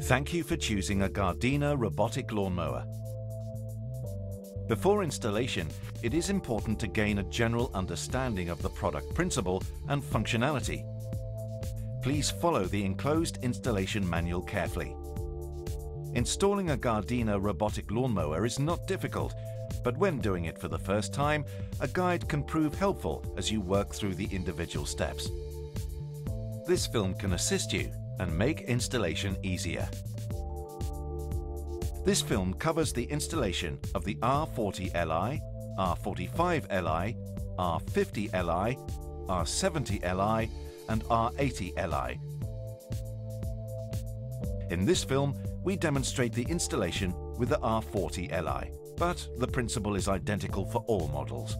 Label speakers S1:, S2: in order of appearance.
S1: Thank you for choosing a Gardena robotic lawnmower. Before installation, it is important to gain a general understanding of the product principle and functionality. Please follow the enclosed installation manual carefully. Installing a Gardena robotic lawnmower is not difficult, but when doing it for the first time, a guide can prove helpful as you work through the individual steps. This film can assist you and make installation easier. This film covers the installation of the R40Li, R45Li, R50Li, R70Li and R80Li. In this film, we demonstrate the installation with the R40Li, but the principle is identical for all models.